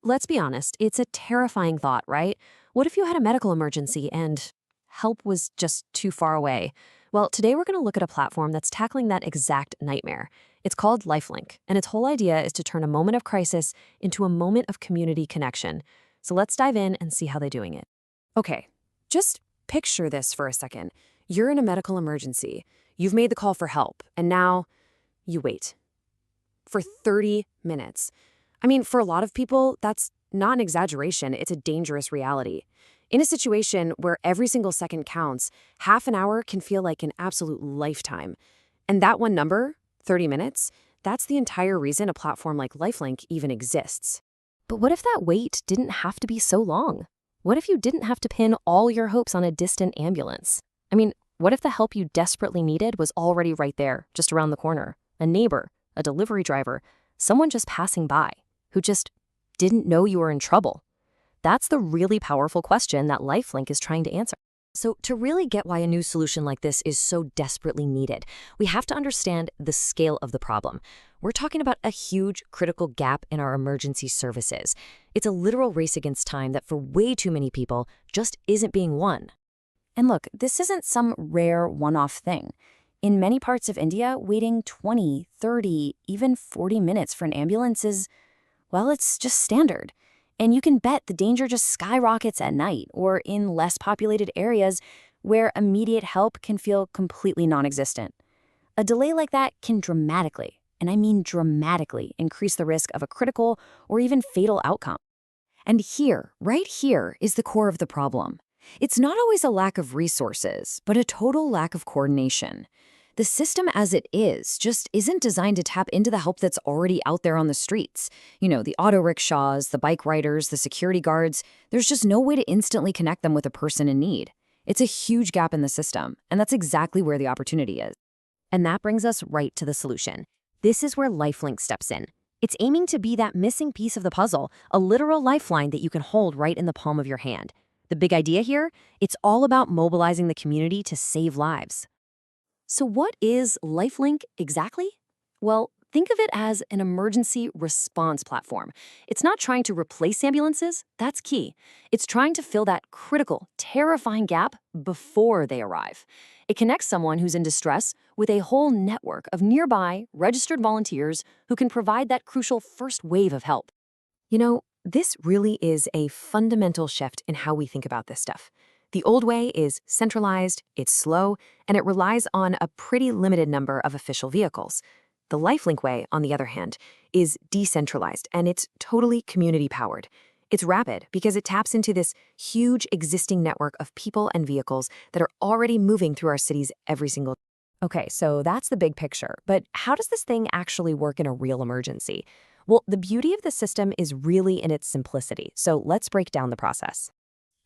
Let's be honest, it's a terrifying thought, right? What if you had a medical emergency and help was just too far away? Well, today we're going to look at a platform that's tackling that exact nightmare. It's called LifeLink, and its whole idea is to turn a moment of crisis into a moment of community connection. So let's dive in and see how they're doing it. Okay, just picture this for a second. You're in a medical emergency. You've made the call for help, and now you wait for 30 minutes. I mean, for a lot of people, that's not an exaggeration, it's a dangerous reality. In a situation where every single second counts, half an hour can feel like an absolute lifetime. And that one number, 30 minutes, that's the entire reason a platform like LifeLink even exists. But what if that wait didn't have to be so long? What if you didn't have to pin all your hopes on a distant ambulance? I mean, what if the help you desperately needed was already right there, just around the corner? A neighbor, a delivery driver, someone just passing by, who just didn't know you were in trouble? That's the really powerful question that LifeLink is trying to answer. So to really get why a new solution like this is so desperately needed, we have to understand the scale of the problem. We're talking about a huge critical gap in our emergency services. It's a literal race against time that for way too many people just isn't being won. And look, this isn't some rare one-off thing. In many parts of India, waiting 20, 30, even 40 minutes for an ambulance is, well, it's just standard. And you can bet the danger just skyrockets at night or in less populated areas where immediate help can feel completely non-existent. A delay like that can dramatically, and I mean dramatically, increase the risk of a critical or even fatal outcome. And here, right here, is the core of the problem. It's not always a lack of resources, but a total lack of coordination. The system as it is just isn't designed to tap into the help that's already out there on the streets. You know, the auto rickshaws, the bike riders, the security guards, there's just no way to instantly connect them with a person in need. It's a huge gap in the system, and that's exactly where the opportunity is. And that brings us right to the solution. This is where LifeLink steps in. It's aiming to be that missing piece of the puzzle, a literal lifeline that you can hold right in the palm of your hand. The big idea here? It's all about mobilizing the community to save lives. So what is LifeLink exactly? Well, think of it as an emergency response platform. It's not trying to replace ambulances, that's key. It's trying to fill that critical, terrifying gap before they arrive. It connects someone who's in distress with a whole network of nearby, registered volunteers who can provide that crucial first wave of help. You know, this really is a fundamental shift in how we think about this stuff. The old way is centralized, it's slow, and it relies on a pretty limited number of official vehicles. The LifeLink way, on the other hand, is decentralized, and it's totally community-powered. It's rapid because it taps into this huge existing network of people and vehicles that are already moving through our cities every single day. Okay, so that's the big picture, but how does this thing actually work in a real emergency? Well, the beauty of the system is really in its simplicity, so let's break down the process.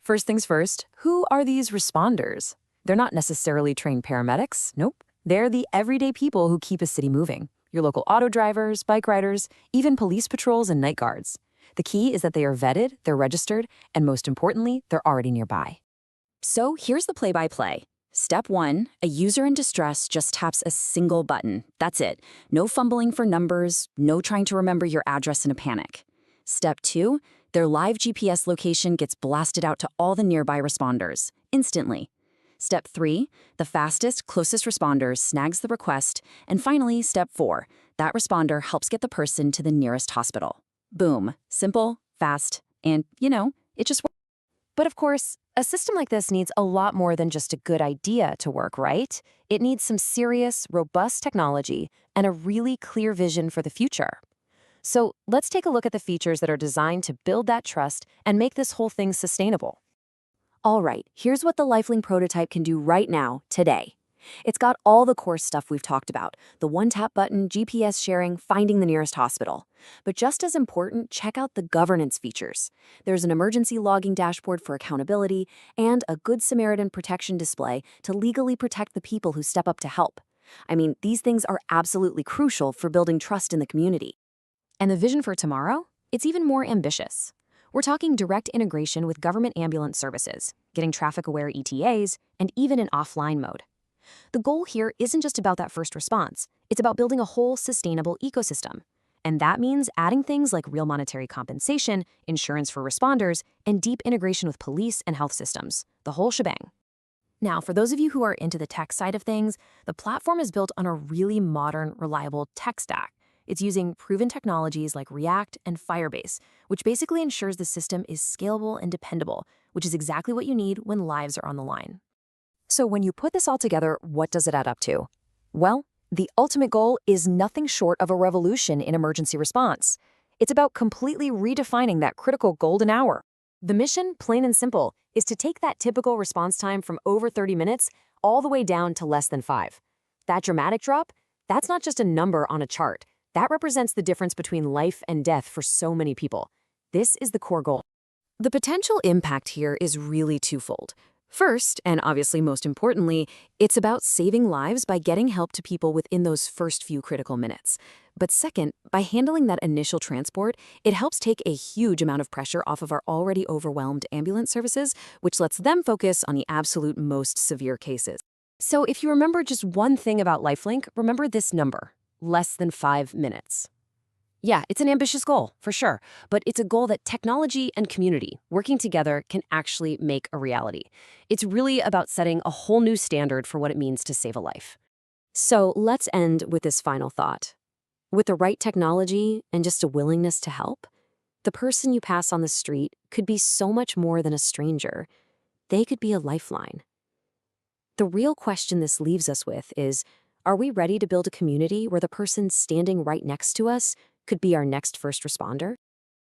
First things first, who are these responders? They're not necessarily trained paramedics, nope. They're the everyday people who keep a city moving. Your local auto drivers, bike riders, even police patrols and night guards. The key is that they are vetted, they're registered, and most importantly, they're already nearby. So here's the play-by-play. Step 1, a user in distress just taps a single button. That's it. No fumbling for numbers, no trying to remember your address in a panic. Step 2, their live GPS location gets blasted out to all the nearby responders, instantly. Step 3, the fastest, closest responders snags the request. And finally, Step 4, that responder helps get the person to the nearest hospital. Boom. Simple, fast, and, it just works. But of course, a system like this needs a lot more than just a good idea to work, right? It needs some serious, robust technology and a really clear vision for the future. So let's take a look at the features that are designed to build that trust and make this whole thing sustainable. All right, here's what the LifeLink prototype can do right now, today. It's got all the core stuff we've talked about, the one-tap button, GPS sharing, finding the nearest hospital. But just as important, check out the governance features. There's an emergency logging dashboard for accountability and a Good Samaritan protection display to legally protect the people who step up to help. I mean, these things are absolutely crucial for building trust in the community. And the vision for tomorrow? It's even more ambitious. We're talking direct integration with government ambulance services, getting traffic-aware ETAs, and even in offline mode. The goal here isn't just about that first response. It's about building a whole sustainable ecosystem. And that means adding things like real monetary compensation, insurance for responders, and deep integration with police and health systems, the whole shebang. Now, for those of you who are into the tech side of things, the platform is built on a really modern, reliable tech stack. It's using proven technologies like React and Firebase, which basically ensures the system is scalable and dependable, which is exactly what you need when lives are on the line. So when you put this all together, what does it add up to? Well, the ultimate goal is nothing short of a revolution in emergency response. It's about completely redefining that critical golden hour. The mission, plain and simple, is to take that typical response time from over 30 minutes all the way down to less than 5. That dramatic drop, that's not just a number on a chart. That represents the difference between life and death for so many people. This is the core goal. The potential impact here is really twofold. First, and obviously most importantly, it's about saving lives by getting help to people within those first few critical minutes. But second, by handling that initial transport, it helps take a huge amount of pressure off of our already overwhelmed ambulance services, which lets them focus on the absolute most severe cases. So if you remember just one thing about LifeLink, remember this number: less than 5 minutes. Yeah, it's an ambitious goal, for sure, but it's a goal that technology and community working together can actually make a reality. It's really about setting a whole new standard for what it means to save a life. So let's end with this final thought. With the right technology and just a willingness to help, the person you pass on the street could be so much more than a stranger. They could be a lifeline. The real question this leaves us with is, are we ready to build a community where the person standing right next to us could be our next first responder?